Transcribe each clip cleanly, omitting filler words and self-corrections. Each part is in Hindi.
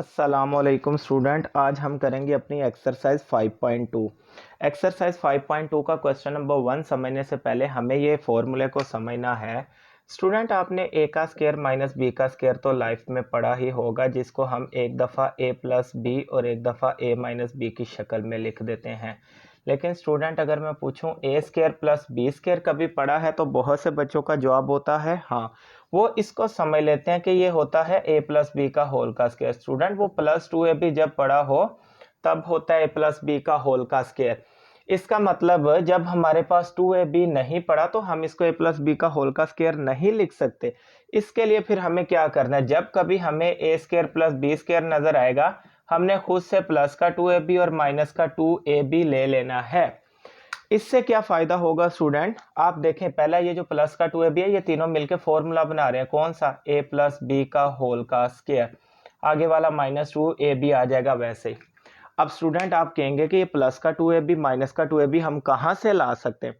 अस्सलामुअलैकुम स्टूडेंट, आज हम करेंगे अपनी एक्सरसाइज 5.2। एक्सरसाइज 5.2 का क्वेश्चन नंबर 1 समझने से पहले हमें ये फॉर्मूले को समझना है। स्टूडेंट, आपने ए का स्क्वायर माइनस बी का स्क्वायर तो लाइफ में पढ़ा ही होगा, जिसको हम एक दफ़ा ए प्लस बी और एक दफ़ा ए माइनस बी की शक्ल में लिख देते हैं। लेकिन स्टूडेंट, अगर मैं पूछूं ए स्क्वायर प्लस बी स्क्वायर कभी पढ़ा है, तो बहुत से बच्चों का जवाब होता है हाँ। वो इसको समझ लेते हैं कि ये होता है ए प्लस बी का होल का स्क्वायर। स्टूडेंट, वो प्लस टू ए बी जब पढ़ा हो तब होता है ए प्लस बी का होल का स्क्वायर। इसका मतलब जब हमारे पास टू ए बी नहीं पढ़ा तो हम इसको ए प्लस बी का होल का स्क्वायर नहीं लिख सकते। इसके लिए फिर हमें क्या करना है, जब कभी हमें ए स्क्वायर प्लस बी स्क्वायर नजर आएगा, हमने खुद से प्लस का टू ए बी और माइनस का टू ए बी ले लेना है। इससे क्या फायदा होगा स्टूडेंट, आप देखें, पहला ये जो प्लस का टू ए बी है, ये तीनों मिलकर फॉर्मूला बना रहे हैं। कौन सा? ए प्लस बी का होल का स्क्वायर। आगे वाला माइनस टू ए बी आ जाएगा वैसे ही। अब स्टूडेंट, आप कहेंगे कि ये प्लस का टू ए बी माइनस का टू ए बी हम कहाँ से ला सकते हैं?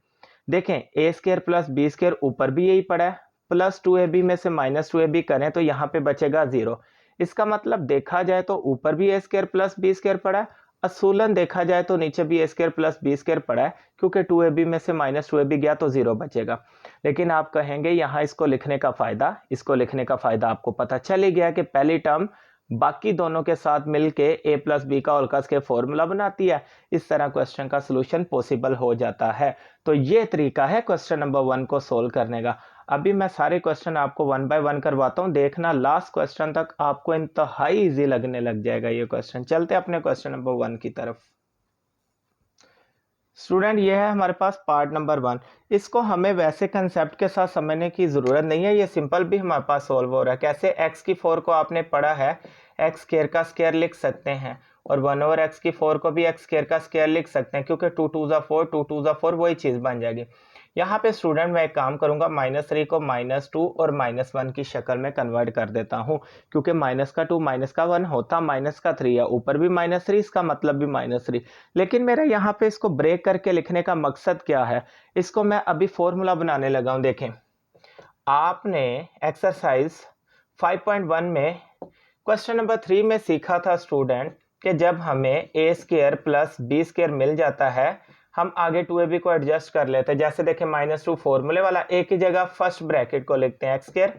देखें, ए स्क्वायर प्लस बी स्क्वायर ऊपर भी यही पड़ा है, प्लस टू ए बी में से माइनस टू ए बी करें तो यहाँ पे बचेगा जीरो। इसका मतलब देखा जाए तो ऊपर भी ए स्क्वायर प्लस बी स्क्वायर पड़ा है, असूलन देखा जाए तो नीचे भी ए स्क्वायर प्लस बी स्क्वायर पड़ा है, क्योंकि टू ए बी में से माइनस टू ए बी गया तो जीरो बचेगा। लेकिन आप कहेंगे यहाँ इसको लिखने का फायदा आपको पता चल ही गया कि पहली टर्म बाकी दोनों के साथ मिलके ए प्लस बी का होल का स्क्वायर फॉर्मूला बनाती है। इस तरह क्वेश्चन का सलूशन पॉसिबल हो जाता है। तो ये तरीका है क्वेश्चन नंबर 1 को सोल्व करने का। अभी मैं सारे क्वेश्चन आपको 1 बाय 1 करवाता हूं, देखना लास्ट क्वेश्चन तक आपको इंतहाई इजी लगने लग जाएगा ये क्वेश्चन। चलते अपने क्वेश्चन नंबर 1 की तरफ। स्टूडेंट, ये है हमारे पास पार्ट नंबर 1। इसको हमें वैसे कंसेप्ट के साथ समझने की जरूरत नहीं है, ये सिंपल भी हमारे पास सोल्व हो रहा है। कैसे? एक्स की 4 को आपने पढ़ा है, एक्स स्क्वायर का स्क्वायर लिख सकते हैं, और 1 ओवर एक्स की 4 को भी एक्स स्क्वायर का स्क्वायर लिख सकते हैं, क्योंकि 2 टू ज़ा 4, 2 टू ज़ा 4 वही चीज़ बन जाएगी। यहाँ पे स्टूडेंट मैं एक काम करूंगा, -3 को -2 और -1 की शक्ल में कन्वर्ट कर देता हूँ, क्योंकि माइनस का 2 माइनस का 1 होता माइनस का 3 है, ऊपर भी -3, इसका मतलब भी -3। लेकिन मेरा यहाँ पे इसको ब्रेक करके लिखने का मकसद क्या है, इसको मैं अभी फॉर्मूला बनाने लगा हूं। देखें, आपने एक्सरसाइज 5.1 में क्वेश्चन नंबर 3 में सीखा था स्टूडेंट कि जब हमें ए स्क्वायर प्लस बी स्क्वायर मिल जाता है, हम आगे टू ए बी को एडजस्ट कर लेते हैं। जैसे देखें, -2 फॉर्मूले वाला, ए की जगह फर्स्ट ब्रैकेट को लिखते हैं एक्स स्क्वायर,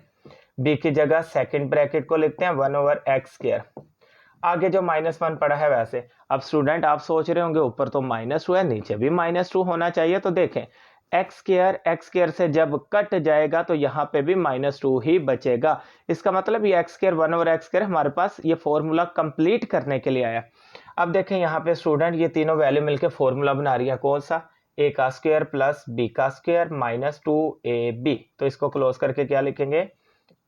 बी की जगह सेकंड ब्रैकेट को लिखते हैं 1 ओवर एक्स स्क्वायर, आगे जो -1 पड़ा है वैसे। अब स्टूडेंट, आप सोच रहे होंगे ऊपर तो -2 है, नीचे भी -2 होना चाहिए। तो देखें, एक्स स्क्वायर से जब कट जाएगा तो यहाँ पे भी -2 ही बचेगा। इसका मतलब ये x square 1 over x square हमारे पास ये फॉर्मूला कंप्लीट करने के लिए आया। अब देखें यहाँ पे स्टूडेंट, ये तीनों वैल्यू मिलकर फॉर्मूला बना रही है। कौन सा? ए का स्क्वायर प्लस बी का स्क्वायर माइनस 2ab। तो इसको क्लोज करके क्या लिखेंगे?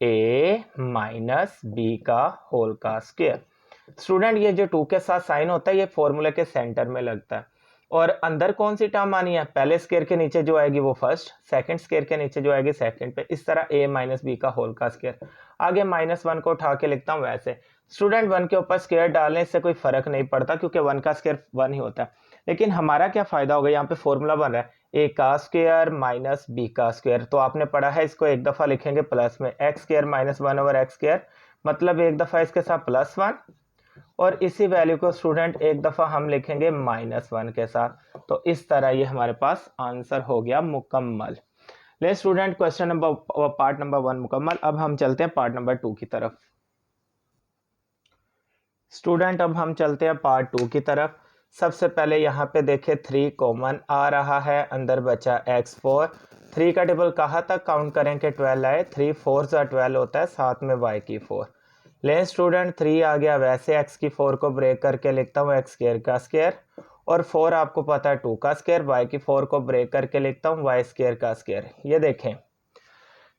ए माइनस बी का होल का स्क्वायर। स्टूडेंट, ये जो 2 के साथ साइन होता है, ये फॉर्मूले के सेंटर में लगता है। और अंदर कौन सी टर्म आनी है? पहले स्क्वायर के नीचे जो आएगी वो फर्स्ट, सेकंड स्क्वायर के नीचे जो आएगी सेकंड पे। इस तरह a माइनस बी का होल का स्क्वायर। आगे -1 को उठा के लिखता हूं वैसे। स्टूडेंट, 1 के ऊपर स्क्वायर डालने से कोई फर्क नहीं पड़ता, क्योंकि 1 का स्क्वायर 1 ही होता है। लेकिन हमारा क्या फायदा होगा, यहाँ पे फॉर्मूला बन रहा है a का स्क्वायर माइनस बी का स्क्वायर। तो आपने पढ़ा है, इसको एक दफा लिखेंगे प्लस में, x square minus 1 over x square, मतलब एक दफा इसके साथ +1, और इसी वैल्यू को स्टूडेंट एक दफा हम लिखेंगे -1 के साथ। तो इस तरह ये हमारे पास आंसर हो गया मुकम्मल। ले student, question number part number 1 मुकम्मल। अब हम चलते हैं पार्ट नंबर 2 की तरफ। स्टूडेंट, अब हम चलते हैं पार्ट 2 की तरफ। सबसे पहले यहाँ पे देखें, 3 कॉमन आ रहा है, अंदर बचा x4। 3 का टेबल कहाँ तक काउंट करें कि 12 आए? 3 4 12 होता है, साथ में y की 4। लें स्टूडेंट, 3 आ गया, वैसे x की 4 को ब्रेक करके लिखता हूँ एक्स स्क्वायर का स्क्वायर, और 4 आपको पता है 2 का स्क्वायर, y की 4 को ब्रेक करके लिखता हूँ वाई स्क्वायर का स्क्वायर। ये देखें,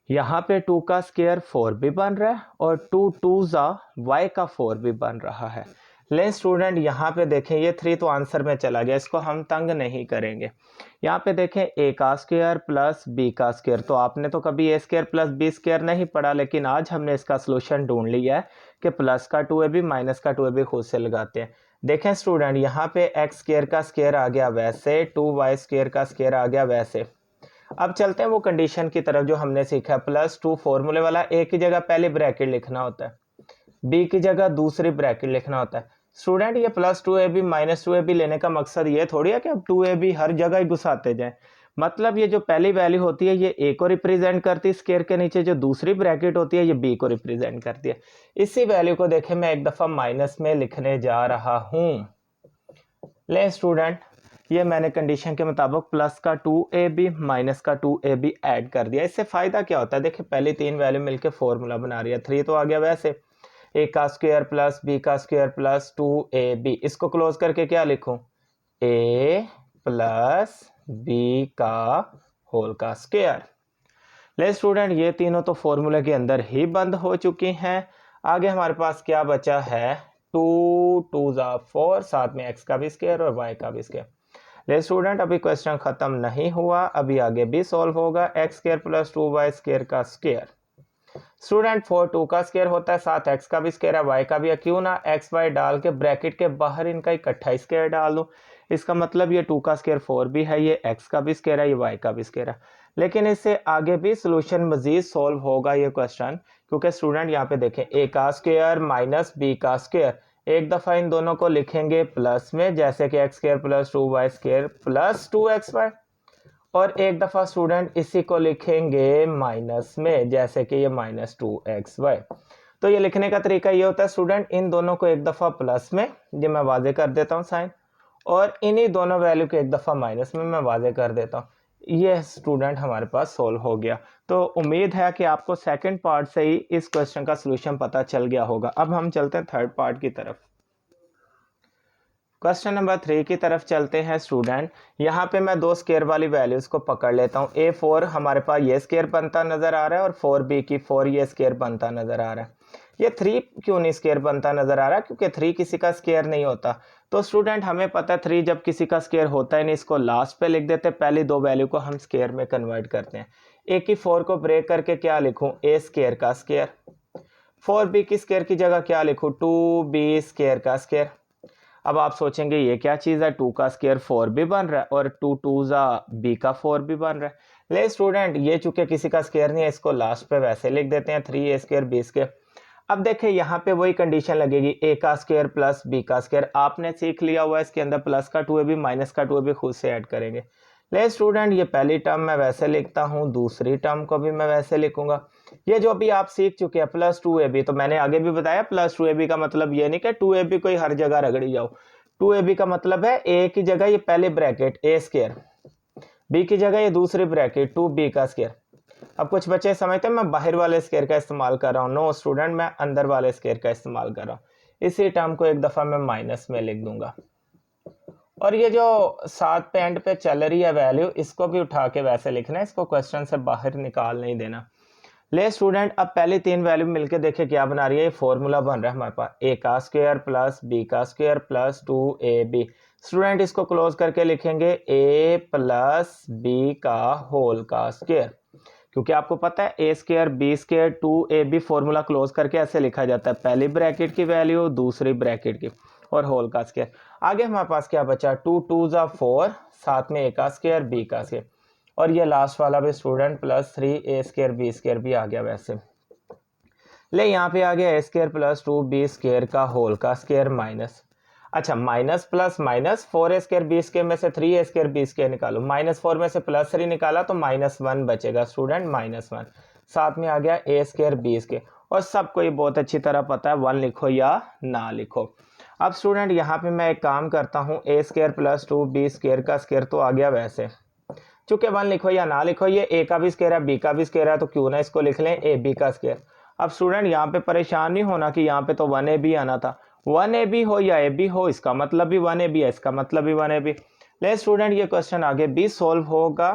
यहाँ पे 2 का स्क्वायर 4 भी बन रहा है, और 2 टू ज़ा y का 4 भी बन रहा है। लें स्टूडेंट, यहाँ पे देखें, ये 3 तो आंसर में चला गया, इसको हम तंग नहीं करेंगे। यहाँ पे देखें, a का स्क्वायर प्लस b का स्क्वायर। तो आपने तो कभी a square plus b square नहीं पढ़ा, लेकिन आज हमने इसका सोल्यूशन ढूंढ लिया है कि प्लस का 2ab माइनस का 2ab खुद से लगाते हैं। देखें स्टूडेंट, यहाँ पे एक्स स्क्वायर का स्क्वायर आ गया वैसे, 2y स्क्वायर का स्क्वायर आ गया वैसे। अब चलते हैं वो कंडीशन की तरफ जो हमने सीखा, +2 फॉर्मूले वाला, a की जगह पहले ब्रैकेट लिखना होता है। बी की जगह दूसरी ब्रैकेट लिखना होता है। स्टूडेंट ये प्लस 2ab माइनस 2ab लेने का मकसद ये थोड़ी है कि अब 2ab हर जगह ही घुसाते जाएं। मतलब ये जो पहली वैल्यू होती है ये ए को रिप्रेजेंट करती है, स्क्वायर के नीचे जो दूसरी ब्रैकेट होती है ये बी को रिप्रेजेंट करती है। इसी वैल्यू को देखें मैं एक दफ़ा माइनस में लिखने जा रहा हूँ। ले स्टूडेंट ये मैंने कंडीशन के मुताबिक प्लस का 2ab माइनस का 2ab ऐड कर दिया। इससे फ़ायदा क्या होता है, देखिए पहली तीन वैल्यू मिलकर फॉर्मूला बना रही है। 3 तो आ गया वैसे, ए का स्क्वायर प्लस बी का स्क्वायर प्लस 2ab। इसको क्लोज करके क्या लिखूं, ए प्लस बी का होल का स्क्वायर। ले स्टूडेंट ये तीनों तो फॉर्मूले के अंदर ही बंद हो चुकी हैं। आगे हमारे पास क्या बचा है, 2 2 ज़ा 4, साथ में x का भी स्क्वायर और y का भी स्क्वायर। ले स्टूडेंट अभी क्वेश्चन खत्म नहीं हुआ, अभी आगे भी सॉल्व होगा। X square plus 2y square का स्क्वायर। स्टूडेंट 4 2 का स्क्वायर होता है, साथ x का भी स्क्वायर है, y का भी है। क्यों ना x y डाल के ब्रैकेट के बाहर इनका इकट्ठा स्क्वायर डाल दूं। इसका मतलब ये 2 का स्क्वायर 4 भी है, ये x का भी स्क्वायर है, ये y का भी स्क्वायर है। लेकिन इससे आगे भी सोल्यूशन मजीद सॉल्व होगा ये क्वेश्चन, क्योंकि स्टूडेंट यहाँ पे देखें a का स्क्वायर माइनस b का स्क्वायर, एक दफ़ा इन दोनों को लिखेंगे प्लस में, जैसे कि x square plus 2y square plus 2xy, और एक दफ़ा स्टूडेंट इसी को लिखेंगे माइनस में, जैसे कि ये माइनस 2xy। तो ये लिखने का तरीका ये होता है स्टूडेंट, इन दोनों को एक दफ़ा प्लस में, ये मैं वाजे कर देता हूँ साइन, और इन्हीं दोनों वैल्यू को एक दफ़ा माइनस में मैं वाजे कर देता हूँ। ये स्टूडेंट हमारे पास सोल्व हो गया। तो उम्मीद है कि आपको सेकंड पार्ट से ही इस क्वेश्चन का सलूशन पता चल गया होगा। अब हम चलते हैं थर्ड पार्ट की तरफ। क्वेश्चन नंबर 3 की तरफ चलते हैं स्टूडेंट। यहाँ पे मैं दो स्केयर वाली वैल्यूज़ को पकड़ लेता हूँ। A4 हमारे पास ये स्केयर बनता नज़र आ रहा है और 4b की 4 ये स्केयर बनता नज़र आ रहा है। ये 3 क्यों नहीं स्केयर बनता नज़र आ रहा है, क्योंकि 3 किसी का स्केयर नहीं होता। तो स्टूडेंट हमें पता है 3 जब किसी का स्केयर होता है नहीं, इसको लास्ट पे लिख देते, पहली दो वैल्यू को हम स्केयर में कन्वर्ट करते हैं। ए की 4 को ब्रेक करके क्या लिखूँ, ए स्केयर का स्केयर। 4b की स्केयर की जगह क्या लिखूँ, 2b स्केयर का स्केयर। अब आप सोचेंगे ये क्या चीज़ है, 2 का स्केयर 4 भी बन रहा है और 2 2 ज़ा b का 4 भी बन रहा है। ले स्टूडेंट ये चूंकि किसी का स्केयर नहीं है, इसको लास्ट पे वैसे लिख देते हैं, 3a स्केयर b स्केयर। अब देखें यहाँ पे वही कंडीशन लगेगी, a का स्केयर प्लस b का स्केयर। आपने सीख लिया हुआ है इसके अंदर प्लस का 2ab माइनस का 2ab खुद से ऐड करेंगे। ले स्टूडेंट ये पहली टर्म मैं वैसे लिखता हूँ, दूसरी टर्म को भी मैं वैसे लिखूंगा। ये जो अभी आप सीख चुके हैं प्लस 2ab, तो मैंने आगे भी बताया प्लस 2ab का मतलब ये नहीं कि 2ab को ही हर जगह रगड़ी जाओ। 2ab का मतलब है a की जगह ये पहले ब्रैकेट a स्केयर, b की जगह ये दूसरी ब्रैकेट 2b का स्केयर। अब कुछ बच्चे समझते हैं मैं बाहर वाले स्केयर का इस्तेमाल कर रहा हूँ। नो स्टूडेंट, मैं अंदर वाले स्केयर का इस्तेमाल कर रहा हूँ। इसी टर्म को एक दफ़ा मैं माइनस में लिख दूंगा, और ये जो साथ पे एंड पे चल रही है वैल्यू, इसको भी उठा के वैसे लिखना है, इसको क्वेश्चन से बाहर निकाल नहीं देना। ले स्टूडेंट अब पहली तीन वैल्यू मिलके देखे क्या बना रही है, ये फॉर्मूला बन रहा है हमारे पास, a का स्क्वायर प्लस b का स्क्वायर प्लस 2ab। स्टूडेंट इसको क्लोज करके लिखेंगे a प्लस b का होल का स्क्वायर, क्योंकि आपको पता है a square b square 2ab formula close करके ऐसे लिखा जाता है, पहली ब्रैकेट की वैल्यू दूसरी ब्रैकेट की और होल का स्क्वायर। आगे हमारे पास क्या बचा, 2 2 ज़ा 4, साथ में a का स्क्वायर b का स्क्वायर, और ये लास्ट वाला भी student plus 3a square b square भी आ गया वैसे। ले यहाँ पे आ गया a square plus 2b square का होल का स्क्वायर माइनस, अच्छा minus plus minus 4a square b square में से 3a स्क्वायर b स्क्वायर निकालो, माइनस 4 में से प्लस 3 निकाला तो माइनस 1 बचेगा स्टूडेंट, माइनस 1। साथ में आ गया a स्क्वायर b स्क्वायर, और सबको ये बहुत अच्छी तरह पता है 1 लिखो या ना लिखो। अब स्टूडेंट यहाँ पे मैं एक काम करता हूँ, a square plus 2b square का स्क्वायर तो आ गया वैसे, चूंकि 1 लिखो या ना लिखो, ये a का भी स्क्वायर है b का भी स्क्वायर है, तो क्यों ना इसको लिख लें ab का स्क्वायर। अब स्टूडेंट यहाँ पे परेशान नहीं होना कि यहाँ पे तो 1ab आना था, 1ab हो या ab हो इसका मतलब भी 1ab है, इसका मतलब भी 1ab। ले स्टूडेंट ये क्वेश्चन आगे भी सॉल्व होगा,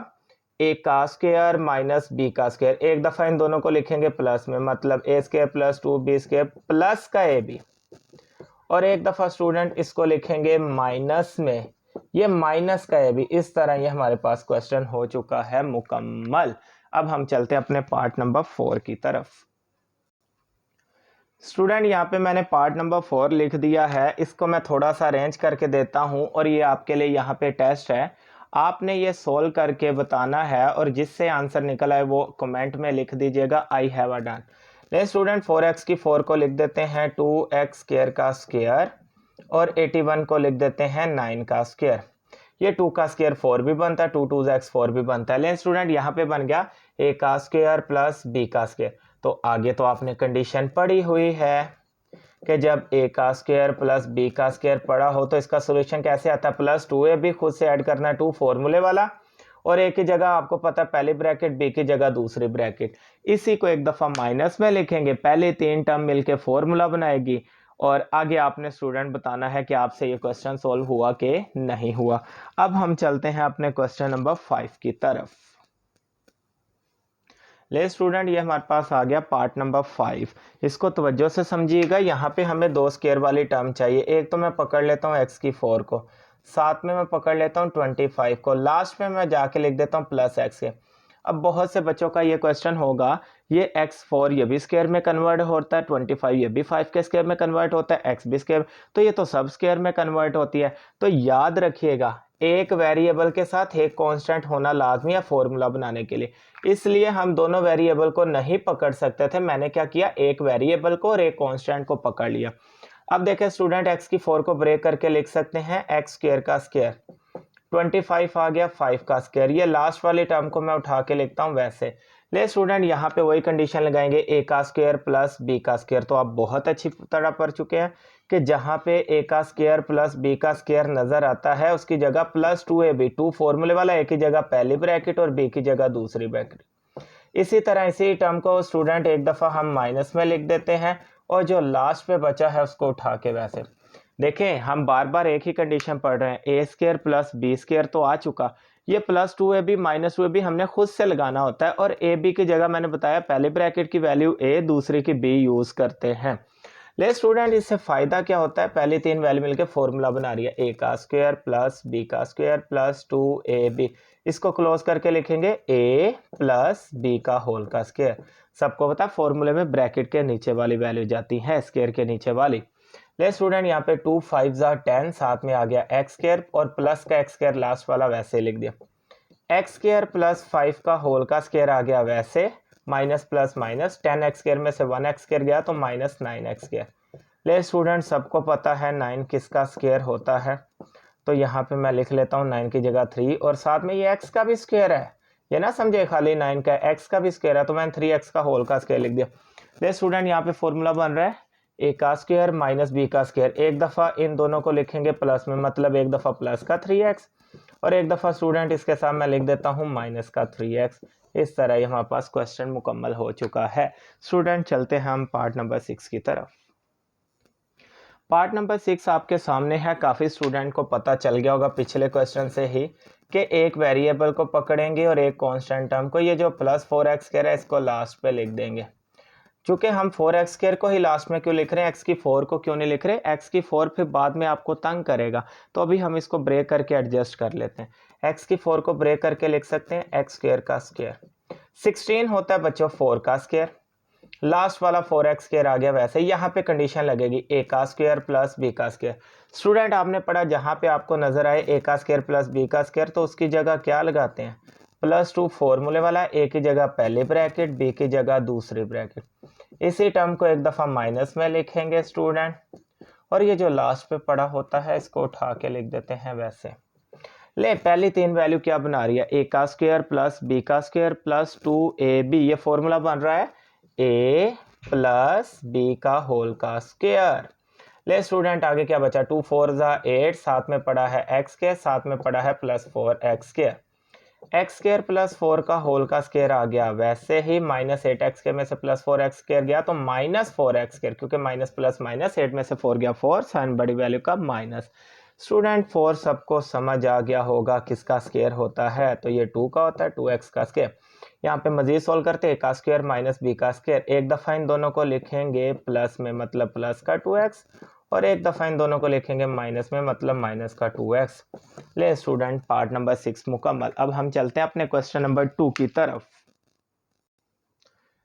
a का स्क्वायर माइनस b का स्क्वायर, एक दफा इन दोनों को लिखेंगे प्लस में, मतलब a square plus 2b square plus का ab, और एक दफा स्टूडेंट इसको लिखेंगे माइनस में, ये माइनस का है भी। इस तरह ये हमारे पास क्वेश्चन हो चुका है मुकम्मल। अब हम चलते हैं अपने पार्ट नंबर 4 की तरफ। स्टूडेंट यहाँ पे मैंने पार्ट नंबर 4 लिख दिया है, इसको मैं थोड़ा सा अरेंज करके देता हूँ, और ये आपके लिए यहाँ पे टेस्ट है, आपने ये सोल्व करके बताना है, और जिससे आंसर निकला है वो कमेंट में लिख दीजिएगा आई हैव डन। ले स्टूडेंट 4x की 4 को लिख देते हैं 2x स्क्वायर का स्क्वायर और 81 को लिख देते हैं 9 का स्क्वायर। ये 2 का स्क्वायर 4 भी बनता है, 2 2 x 4 भी बनता है। लेकिन स्टूडेंट यहाँ पे बन गया a का स्क्वायर प्लस b का स्क्वायर। तो आगे तो आपने कंडीशन पढ़ी हुई है कि जब a का स्क्वायर प्लस b का स्क्वायर पढ़ा हो तो इसका सोल्यूशन कैसे आता है, प्लस 2ab खुद से ऐड करना है 2 फॉर्मूले वाला, और a की जगह आपको पता है पहली ब्रैकेट, b की जगह दूसरी ब्रैकेट। इसी को एक दफ़ा माइनस में लिखेंगे, पहले 3 टर्म मिलके फॉर्मूला बनाएगी और आगे आपने स्टूडेंट बताना है कि आपसे ये क्वेश्चन सॉल्व हुआ कि नहीं हुआ। अब हम चलते हैं अपने क्वेश्चन नंबर 5 की तरफ। ले स्टूडेंट ये हमारे पास आ गया पार्ट नंबर 5। इसको तवज्जो से समझिएगा। यहाँ पे हमें 2 स्क्वायर वाली टर्म चाहिए। एक तो मैं पकड़ लेता हूँ x की 4 को, साथ में मैं पकड़ लेता हूँ 25 को, लास्ट में मैं जाके लिख देता हूँ प्लस x के। अब बहुत से बच्चों का ये क्वेश्चन होगा, ये x4 ये भी स्क्वायर में कन्वर्ट होता है, 25 ये भी 5 के स्क्वायर में कन्वर्ट होता है, x भी स्क्वायर, तो ये तो सब स्क्वायर में कन्वर्ट होती है। तो याद रखिएगा एक वेरिएबल के साथ एक कांस्टेंट होना लाजमी है फॉर्मूला बनाने के लिए, इसलिए हम दोनों वेरिएबल को नहीं पकड़ सकते थे। मैंने क्या किया, एक वेरिएबल को और एक कांस्टेंट को पकड़ लिया। अब देखें स्टूडेंट, x की 4 को ब्रेक करके लिख सकते हैं x स्क्वायर का स्क्वायर, 25 आ गया 5 का स्क्वायर। ये लास्ट वाली टर्म को मैं उठा के लिखता हूँ वैसे। ले स्टूडेंट यहाँ पे वही कंडीशन लगाएंगे, a का स्क्वायर प्लस b का स्क्वायर। तो आप बहुत अच्छी तरह पढ़ चुके हैं कि जहाँ पे a का स्क्वायर प्लस b का स्क्वायर नजर आता है उसकी जगह प्लस 2ab, 2 फॉर्मूले वाला, a की जगह पहली ब्रैकेट और b की जगह दूसरी ब्रैकेट। इसी तरह इसी टर्म को स्टूडेंट एक दफ़ा हम माइनस में लिख देते हैं और जो लास्ट पे बचा है उसको उठा के वैसे। देखें हम बार बार एक ही कंडीशन पढ़ रहे हैं, ए स्क्वायर प्लस बी स्क्वायर तो आ चुका, ये प्लस 2ab माइनस 2ab हमने खुद से लगाना होता है, और ए बी की जगह मैंने बताया पहले ब्रैकेट की वैल्यू a दूसरी की b यूज करते हैं। ले स्टूडेंट इससे फायदा क्या होता है, पहली 3 वैल्यू मिलकर फॉर्मूला बना रही है, a का स्क्वायर प्लस b का स्क्वायर प्लस 2ab। इसको क्लोज करके लिखेंगे a प्लस b का होल का स्क्वायर। सबको पता है फॉर्मूले में ब्रैकेट के नीचे वाली वैल्यू जाती है स्क्वायर के नीचे वाली। ले स्टूडेंट यहाँ पे 2 5 10, साथ में आ गया एक्स स्क्वायर और प्लस का एक्स स्क्वायर लास्ट वाला वैसे लिख दिया, एक्स स्क्वायर प्लस 5 का होल का स्क्वायर आ गया वैसे, minus plus minus, 10 x square में से 1 एक्स स्क्वायर गया तो माइनस 9 एक्स स्क्वायर। ले स्टूडेंट सबको पता है 9 किसका स्क्वायर होता है, तो यहाँ पे मैं लिख लेता हूँ 9 की जगह 3, और साथ में ये x का भी स्क्वायर है, ये ना समझे खाली 9 का, x का भी स्क्वायर है तो मैंने 3x का होल का स्क्वायर लिख दिया। ले स्टूडेंट यहाँ पे फॉर्मूला बन रहा है a का स्क्वायर माइनस b का स्क्वायर, एक दफ़ा इन दोनों को लिखेंगे प्लस में, मतलब एक दफ़ा प्लस का 3x और एक दफ़ा स्टूडेंट इसके साथ मैं लिख देता हूँ माइनस का 3x। इस तरह ही हमारे पास क्वेश्चन मुकम्मल हो चुका है। स्टूडेंट चलते हैं हम पार्ट नंबर 6 की तरफ। पार्ट नंबर 6 आपके सामने है। काफ़ी स्टूडेंट को पता चल गया होगा पिछले क्वेश्चन से ही कि एक वेरिएबल को पकड़ेंगे और एक कांस्टेंट टर्म को, ये जो प्लस 4x स्क्वायर है इसको लास्ट पे लिख देंगे। चूंकि हम 4x स्क्वायर को ही लास्ट में क्यों लिख रहे हैं, x की 4 को क्यों नहीं लिख रहे, x की 4 फिर बाद में आपको तंग करेगा, तो अभी हम इसको ब्रेक करके एडजस्ट कर लेते हैं। x की 4 को ब्रेक करके लिख सकते हैं x स्क्वायर का स्क्वायर। 16 होता है बच्चों 4 का स्क्वायर, लास्ट वाला 4x स्क्वायर आ गया वैसे। यहाँ पे कंडीशन लगेगी a का स्क्वायर प्लस b का स्क्वायर। स्टूडेंट आपने पढ़ा जहाँ पे आपको नजर आए a का स्क्वायर प्लस b का स्क्वायर तो उसकी जगह क्या लगाते हैं, प्लस 2 फॉर्मूले वाला, a की जगह पहली ब्रैकेट b की जगह दूसरी ब्रैकेट। इसी टर्म को एक दफ़ा माइनस में लिखेंगे स्टूडेंट, और ये जो लास्ट पे पड़ा होता है इसको उठा के लिख देते हैं वैसे। ले पहली 3 वैल्यू क्या बना रही है, a का स्क्वायर प्लस b का स्क्वायर प्लस 2ab, ये फॉर्मूला बन रहा है a प्लस b का होल का स्क्वायर। ले स्टूडेंट आगे क्या बचा, 2 4 8, साथ में पड़ा है x के, साथ में पड़ा है plus 4x square. X square plus 4 का होल का स्क्वायर आ गया वैसे ही, माइनस 8x के में से प्लस 4x स्क्वायर गया तो माइनस 4x स्क्वायर, क्योंकि माइनस प्लस माइनस 8 में से 4 गया 4, साइन बड़ी वैल्यू का माइनस। स्टूडेंट 4 सबको समझ आ गया होगा किसका स्क्वायर होता है, तो ये 2 का होता है, 2x का स्क्वायर। यहाँ पे मजीद सोल्व करते हैं, a का स्क्वायर माइनस b का स्क्वायर, एक दफ़ा इन दोनों को लिखेंगे प्लस में मतलब प्लस का 2x, और एक दफ़ा इन दोनों को लिखेंगे माइनस में मतलब माइनस का 2x। ले स्टूडेंट पार्ट नंबर 6 मुकम्मल। अब हम चलते हैं अपने क्वेश्चन नंबर 2 की तरफ।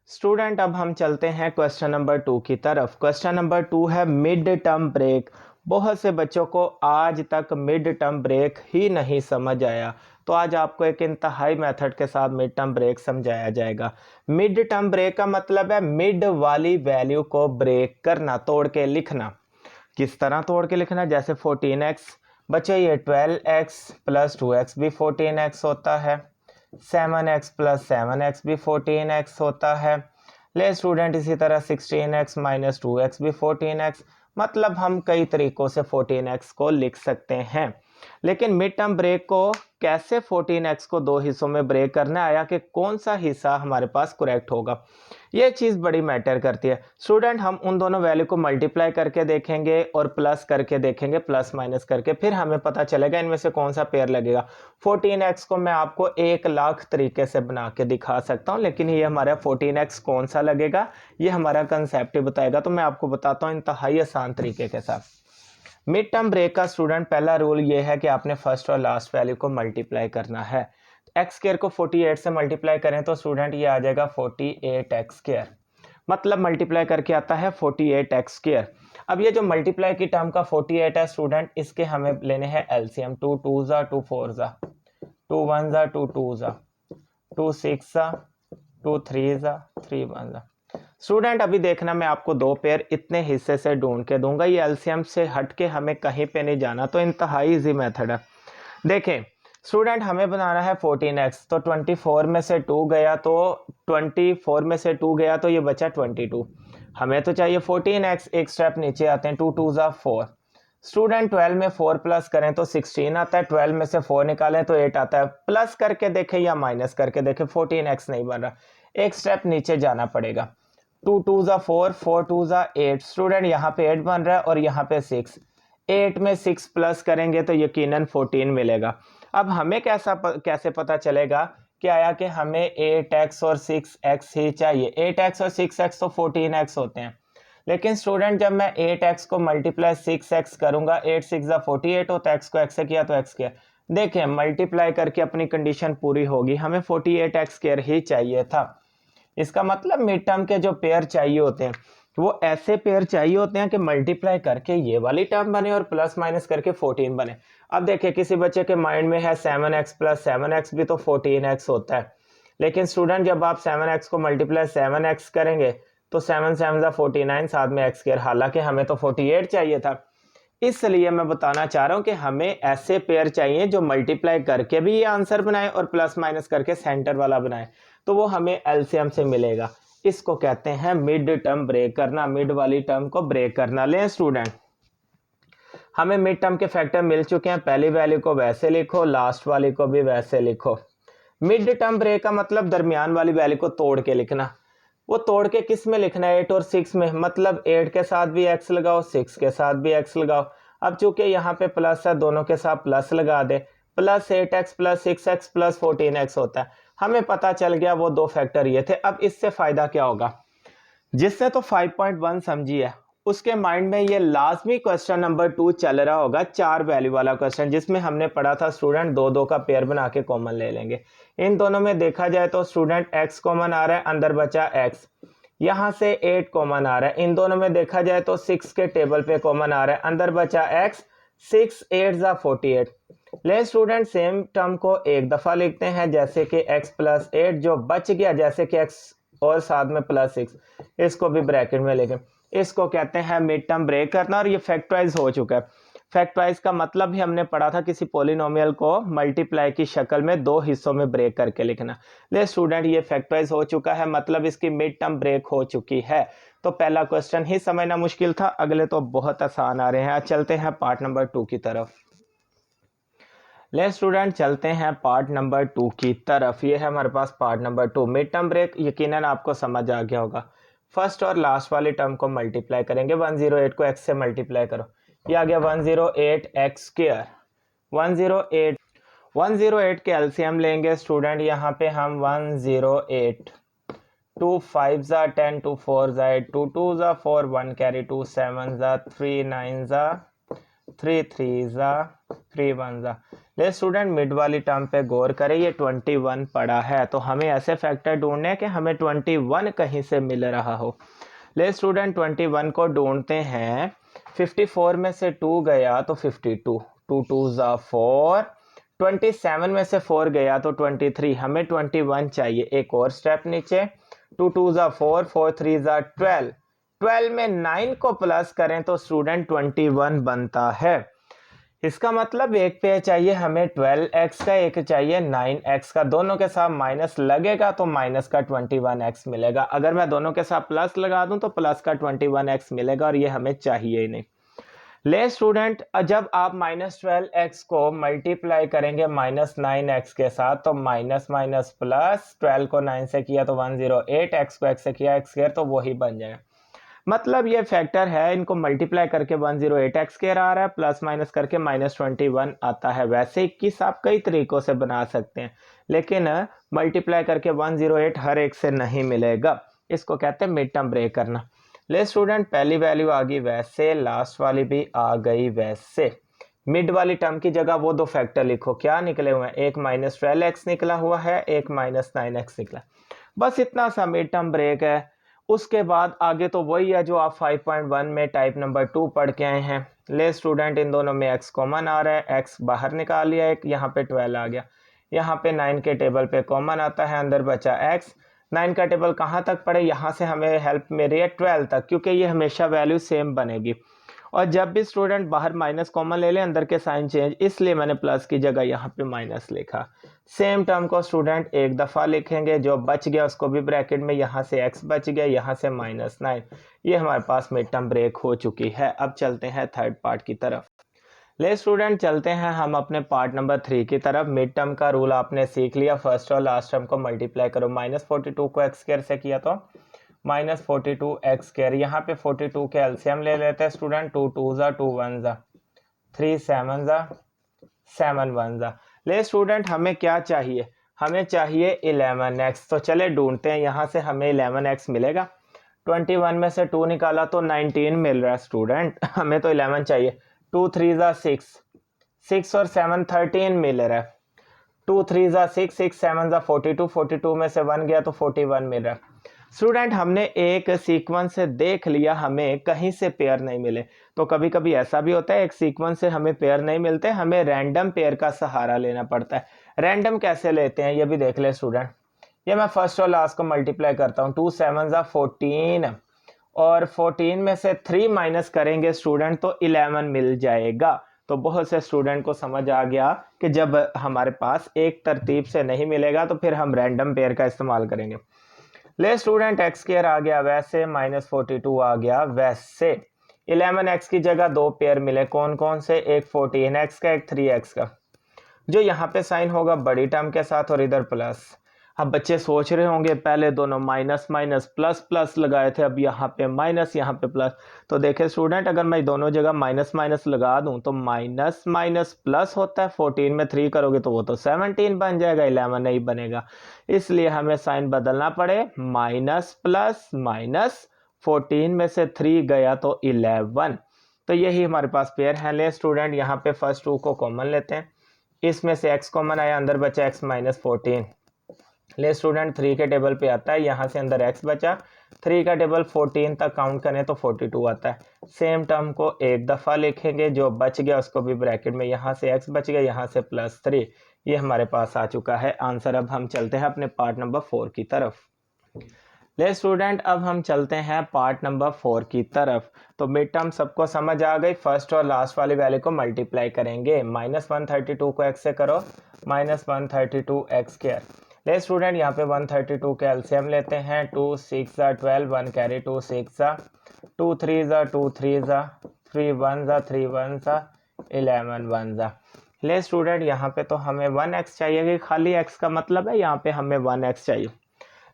स्टूडेंट अब हम चलते हैं क्वेश्चन नंबर 2 की तरफ। क्वेश्चन नंबर 2 है मिड टर्म ब्रेक। बहुत से बच्चों को आज तक मिड टर्म ब्रेक ही नहीं समझ आया, तो आज आपको एक इंतहाई मेथड के साथ मिड टर्म ब्रेक समझाया जाएगा। मिड टर्म ब्रेक का मतलब है मिड वाली वैल्यू को ब्रेक करना, तोड़ के लिखना। किस तरह तोड़ के लिखना? जैसे 14x बच्चे, ये 12x प्लस 2x भी 14x होता है, 7x प्लस 7x भी 14x होता है। ले स्टूडेंट इसी तरह 16x माइनस 2x भी 14x, मतलब हम कई तरीकों से 14x को लिख सकते हैं। लेकिन मिड टर्म ब्रेक को कैसे 14x को दो हिस्सों में ब्रेक करना है, या कि कौन सा हिस्सा हमारे पास करेक्ट होगा, ये चीज़ बड़ी मैटर करती है। स्टूडेंट हम उन दोनों वैल्यू को मल्टीप्लाई करके देखेंगे और प्लस करके देखेंगे, प्लस माइनस करके, फिर हमें पता चलेगा इनमें से कौन सा पेयर लगेगा। 14x को मैं आपको 1,00,000 तरीके से बना के दिखा सकता हूँ, लेकिन ये हमारा 14x कौन सा लगेगा ये हमारा कंसेप्ट ही बताएगा। तो मैं आपको बताता हूँ इंतहाई आसान तरीके के साथ। मिड टर्म ब्रेक का स्टूडेंट पहला रूल ये है कि आपने फर्स्ट और लास्ट वैल्यू को मल्टीप्लाई करना है। एक्स स्क्वायर को 48 से मल्टीप्लाई करें तो स्टूडेंट ये आ जाएगा 48x स्क्वायर, मतलब मल्टीप्लाई करके आता है 48x स्क्वायर। अब ये जो मल्टीप्लाई की टर्म का 48 है स्टूडेंट, इसके हमें लेने हैं एलसीएम। 2 2 जा 2 4 जा 2 1 जा 2 2 जा 2 6 जा 2 3 जा 3 1 जा। स्टूडेंट अभी देखना, मैं आपको दो पेयर इतने हिस्से से ढूंढ के दूंगा, ये एलसीएम से हट के हमें कहीं पे नहीं जाना, तो इंतहाई इजी मेथड है। देखें स्टूडेंट हमें बनाना है 14x, तो 24 में से 2 गया तो 24 में से 2 गया तो ये बचा 22। हमें तो चाहिए 14x, एक स्टेप नीचे आते हैं, 2 2 जा 4। स्टूडेंट 12 में 4 प्लस करें तो 16 आता है, 12 में से 4 निकालें तो 8 आता है। प्लस करके देखें या माइनस करके देखें, 14x नहीं बन रहा, एक स्टेप नीचे जाना पड़ेगा। 2 2 जा 4, 4 2 जा 8। स्टूडेंट यहाँ पे 8 बन रहा है और यहाँ पे 6। 8 में 6 प्लस करेंगे तो यकीनन 14 मिलेगा। अब हमें कैसे पता चलेगा कि आया कि हमें 8x और 6x ही चाहिए। 8x और 6x तो 14x होते हैं, लेकिन स्टूडेंट जब मैं 8x को मल्टीप्लाई 6x करूंगा, 8 6 जा 48 होता है, x को x से किया तो x किया। देखें मल्टीप्लाई करके अपनी कंडीशन पूरी होगी, हमें 48x स्क्वायर ही चाहिए था। इसका मतलब मिड टर्म के जो पेयर चाहिए होते हैं वो ऐसे पेयर चाहिए होते हैं कि मल्टीप्लाई करके ये वाली टर्म बने और प्लस माइनस करके 14 बने। अब देखिए किसी बच्चे के माइंड में है 7x प्लस 7x भी तो 14x होता है, लेकिन स्टूडेंट जब आप 7x को मल्टीप्लाई 7x करेंगे तो 7 7 जा 49, साथ में x स्क्वायर, हालांकि हमें तो 48 चाहिए था। इसलिए मैं बताना चाह रहा हूं कि हमें ऐसे पेयर चाहिए जो मल्टीप्लाई करके भी ये आंसर बनाए और प्लस माइनस करके सेंटर वाला बनाए, तो वो हमें एलसीएम से मिलेगा। इसको कहते हैं मिड टर्म ब्रेक करना, मिड वाली टर्म को ब्रेक करना। ले स्टूडेंट हमें मिड टर्म के फैक्टर मिल चुके हैं, पहली वैल्यू को वैसे लिखो, लास्ट वाली को भी वैसे लिखो। मिड टर्म ब्रेक का मतलब दरमियान वाली वैल्यू को तोड़ के लिखना। वो तोड़ के किस में लिखना है? 8 और 6 में, मतलब 8 के साथ भी x लगाओ, 6 के साथ भी x लगाओ। अब चूंकि यहाँ पे प्लस है, दोनों के साथ प्लस लगा दे, plus 8x plus 6x plus 14x होता है। हमें पता चल गया वो दो फैक्टर ये थे। अब इससे फायदा क्या होगा? जिससे तो 5.1 समझिए, उसके माइंड में ये लाजमी क्वेश्चन नंबर 2 चल रहा होगा, 4 वैल्यू वाला क्वेश्चन, जिसमें हमने पढ़ा था स्टूडेंट दो दो का पेयर बना के कॉमन ले लेंगे। इन दोनों में देखा जाए तो स्टूडेंट x कॉमन आ रहा है, अंदर बचा x, यहाँ से 8 कॉमन आ रहा है। इन दोनों में देखा जाए तो 6 के टेबल पे कॉमन आ रहा है, अंदर बचा x, 6 8 जा 48। ले स्टूडेंट सेम टर्म को एक दफा लिखते हैं, जैसे कि x प्लस 8 जो बच गया, जैसे कि x और साथ में प्लस 6, इसको भी ब्रैकेट में लेके, इसको कहते हैं मिड टर्म ब्रेक करना। और ये फैक्टराइज हो चुका है। फैक्टराइज का मतलब भी हमने पढ़ा था, किसी पॉलिनोमियल को मल्टीप्लाई की शक्ल में दो हिस्सों में ब्रेक करके लिखना। ले स्टूडेंट ये फैक्टराइज हो चुका है, मतलब इसकी मिड टर्म ब्रेक हो चुकी है। तो पहला क्वेश्चन ही समझना मुश्किल था, अगले तो बहुत आसान आ रहे हैं। चलते हैं पार्ट नंबर 2 की तरफ। ले स्टूडेंट चलते हैं पार्ट नंबर 2 की तरफ। ये है हमारे पास part number 2, mid term break. यकीनन आपको समझ आ गया होगा। फर्स्ट और लास्ट वाली टर्म को मल्टीप्लाई करेंगे। 108 को x से मल्टीप्लाई करो, ये आ गया 108x स्क्वायर। 108 के एलसीएम लेंगे स्टूडेंट, यहाँ पे हम 108, 2 5 जा 10, 2 4 जा 8, 2 2 जा 4, 1 कैरी 2 7 जा 3 9 जा 3 3 जा 3 1 जा। ले स्टूडेंट मिड वाली टर्म पे गौर करें, ये 21 पड़ा है, तो हमें ऐसे फैक्टर ढूंढने हैं कि हमें 21 कहीं से मिल रहा हो। ले स्टूडेंट 21 को ढूंढते हैं। 54 में से 2 गया तो 52, 2 2 जा 4, 27 में से 4 गया तो 23, हमें 21 चाहिए। एक और स्टेप नीचे, 2 2 ज़ा 4, 4 3 ज़ा 12, 12 में 9 को प्लस करें तो स्टूडेंट 21 बनता है। इसका मतलब एक पे चाहिए हमें 12x का, एक चाहिए 9x का, दोनों के साथ माइनस लगेगा तो माइनस का 21x मिलेगा। अगर मैं दोनों के साथ प्लस लगा दूं तो प्लस का 21x मिलेगा और ये हमें चाहिए ही नहीं। ले स्टूडेंट, जब आप -12x को मल्टीप्लाई करेंगे -9x के साथ तो माइनस माइनस प्लस, 12 को 9 से किया तो 108, x को x से किया x स्क्वायर तो वही बन जाएगा। मतलब ये फैक्टर है, इनको मल्टीप्लाई करके 108x स्क्वायर आ रहा है, प्लस माइनस करके -21 आता है। वैसे 21 आप कई तरीकों से बना सकते हैं, लेकिन मल्टीप्लाई करके 108 हर एक से नहीं मिलेगा। इसको कहते हैं मिड टर्म ब्रेक करना। ले स्टूडेंट, पहली वैल्यू आ गई वैसे, लास्ट वाली भी आ गई वैसे। मिड वाली टर्म की जगह वो दो फैक्टर लिखो, क्या निकले हुए हैं, एक -12x निकला हुआ है, एक -9x निकला। बस इतना सा मिड टर्म ब्रेक है। उसके बाद आगे तो वही है जो आप 5.1 में टाइप नंबर 2 पढ़ के आए हैं। ले स्टूडेंट, इन दोनों में x कॉमन आ रहा है, x बाहर निकाल लिया, एक यहाँ पे 12 आ गया, यहाँ पे 9 के टेबल पे कॉमन आता है, अंदर बचा x। 9 का टेबल कहाँ तक पड़े, यहाँ से हमें हेल्प मिल रही है 12 तक, क्योंकि ये हमेशा वैल्यू सेम बनेगी। और जब भी स्टूडेंट बाहर माइनस कॉमन ले लें, अंदर के साइन चेंज, इसलिए मैंने प्लस की जगह यहाँ पे माइनस लिखा। सेम टर्म को स्टूडेंट एक दफ़ा लिखेंगे, जो बच गया उसको भी ब्रैकेट में, यहाँ से x बच गया, यहाँ से -9। ये हमारे पास मिड टर्म ब्रेक हो चुकी है। अब चलते हैं थर्ड पार्ट की तरफ। ले स्टूडेंट, चलते हैं हम अपने पार्ट नंबर 3 की तरफ। मिड टर्म का रूल आपने सीख लिया, फर्स्ट और लास्ट टर्म को मल्टीप्लाई करो। -42 को x स्क्वायर से किया तो -42x स्क्वायर, यहाँ पे 42 के एलसीएम ले लेते हैं स्टूडेंट, 2 2 ज़ा 2 1 ज़ा 3 7 ज़ा 7 1 ज़ा। ले स्टूडेंट, हमें क्या चाहिए, हमें चाहिए 11x। तो चले ढूंढते हैं, यहाँ से हमें 11x मिलेगा। 21 में से 2 निकाला तो 19 मिल रहा है स्टूडेंट, हमें तो 11 चाहिए। 2 3 ज़ा 6, 6 और 7 13 मिल रहा है। 2 3 ज़ा 6, 6 7 ज़ा 42, 42 में से 1 गया तो 41 मिल रहा है। स्टूडेंट, हमने एक सीक्वेंस से देख लिया, हमें कहीं से पेयर नहीं मिले। तो कभी कभी ऐसा भी होता है, एक सीक्वेंस से हमें पेयर नहीं मिलते, हमें रैंडम पेयर का सहारा लेना पड़ता है। रैंडम कैसे लेते हैं ये भी देख ले स्टूडेंट। ये मैं फर्स्ट और लास्ट को मल्टीप्लाई करता हूँ, 2 7 ज़ा 14, और 14 में से 3 माइनस करेंगे स्टूडेंट तो 11 मिल जाएगा। तो बहुत से स्टूडेंट को समझ आ गया कि जब हमारे पास एक तरतीब से नहीं मिलेगा तो फिर हम रैंडम पेयर का इस्तेमाल करेंगे। ले स्टूडेंट, x स्क्वायर आ गया वैसे, -42 आ गया वैसे। 11x की जगह दो पेयर मिले, कौन कौन से, एक 14x का, एक 3x का। जो यहाँ पे साइन होगा बड़ी टर्म के साथ और इधर प्लस। अब बच्चे सोच रहे होंगे पहले दोनों माइनस माइनस प्लस प्लस लगाए थे, अब यहाँ पे माइनस यहाँ पे प्लस। तो देखे स्टूडेंट, अगर मैं दोनों जगह माइनस माइनस लगा दूं तो माइनस माइनस प्लस होता है, 14 में 3 करोगे तो वो तो 17 बन जाएगा, 11 नहीं बनेगा। इसलिए हमें साइन बदलना पड़े, माइनस प्लस माइनस, 14 में से 3 गया तो 11। तो यही हमारे पास पेयर है। ले स्टूडेंट, यहाँ पे फर्स्ट 2 को कॉमन लेते हैं, इसमें से x कॉमन आया, अंदर बचा x -14। ले स्टूडेंट, 3 के टेबल पे आता है, यहाँ से अंदर x बचा, 3 का टेबल 14 तक काउंट करें तो 42 आता है। सेम टर्म को एक दफ़ा लिखेंगे, जो बच गया उसको भी ब्रैकेट में, यहाँ से x बच गया, यहाँ से +3। ये हमारे पास आ चुका है आंसर। अब हम चलते हैं अपने पार्ट नंबर 4 की तरफ। ले स्टूडेंट, अब हम चलते हैं पार्ट नंबर 4 की तरफ। तो मिड टर्म सबको समझ आ गई, फर्स्ट और लास्ट वाली वैल्यू को मल्टीप्लाई करेंगे। -132 को x से करो, -132x स्क्वायर। ले स्टूडेंट, यहाँ पे 132 के एलसीएम लेते हैं, 2 6 ज़ा 12, 1 कैरी 2 6 ज़ा, 2 3 ज़ा 2 3 ज़ा, 3 1 ज़ा 3 1 ज़ा, 11 1 ज़ा। ले स्टूडेंट, यहाँ पे तो हमें 1x चाहिए, कि खाली x का मतलब है यहाँ पे हमें 1x चाहिए।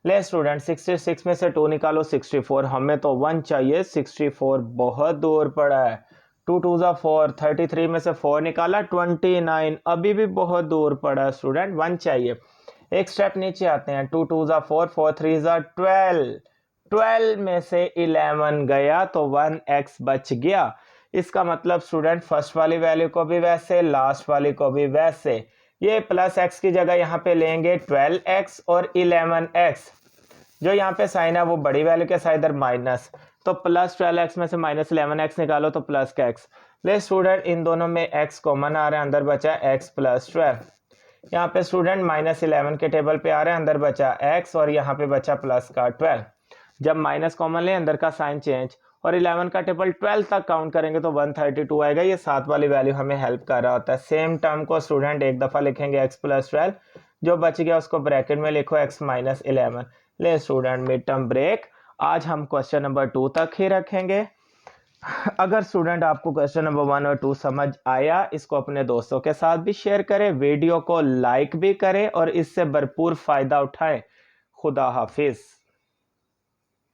ले स्टूडेंट, 66 में से 2 निकालो, 64, हमें तो 1 चाहिए, 64 बहुत दूर पड़ा है। 2 2 ज़ा 4, 33 में से 4 निकाला, 29, अभी भी बहुत दूर पड़ा है स्टूडेंट, 1 चाहिए। एक स्टेप नीचे आते हैं, 2 2 ज़ा 4, 4 3 ज़ा 12, 12 में से 11 गया तो 1x बच गया। इसका मतलब स्टूडेंट फर्स्ट वाली वैल्यू को भी वैसे, लास्ट वाली को भी वैसे। ये प्लस x की जगह यहाँ पे लेंगे 12x और 11x। जो यहाँ पे साइन है वो बड़ी वैल्यू के साथ इधर माइनस। तो प्लस 12x में से माइनस 11x निकालो तो प्लस का x। ले स्टूडेंट इन दोनों में x कॉमन आ रहा है, अंदर बचा x प्लस 12। यहाँ पे स्टूडेंट माइनस 11 के टेबल पे आ रहे हैं, अंदर बचा x और यहाँ पे बचा प्लस का 12। जब माइनस कॉमन ले अंदर का साइन चेंज और 11 का टेबल 12 तक काउंट करेंगे तो 132 आएगा। ये 7 वाली वैल्यू हमें हेल्प कर रहा होता है। सेम टर्म को स्टूडेंट एक दफ़ा लिखेंगे x प्लस 12, जो बच गया उसको ब्रैकेट में लिखो x माइनस 11। ले स्टूडेंट मिड टर्म ब्रेक। आज हम क्वेश्चन नंबर 2 तक ही रखेंगे। अगर स्टूडेंट आपको क्वेश्चन नंबर 1 और 2 समझ आया, इसको अपने दोस्तों के साथ भी शेयर करें, वीडियो को लाइक भी करें और इससे भरपूर फायदा उठाएं। खुदा हाफिज।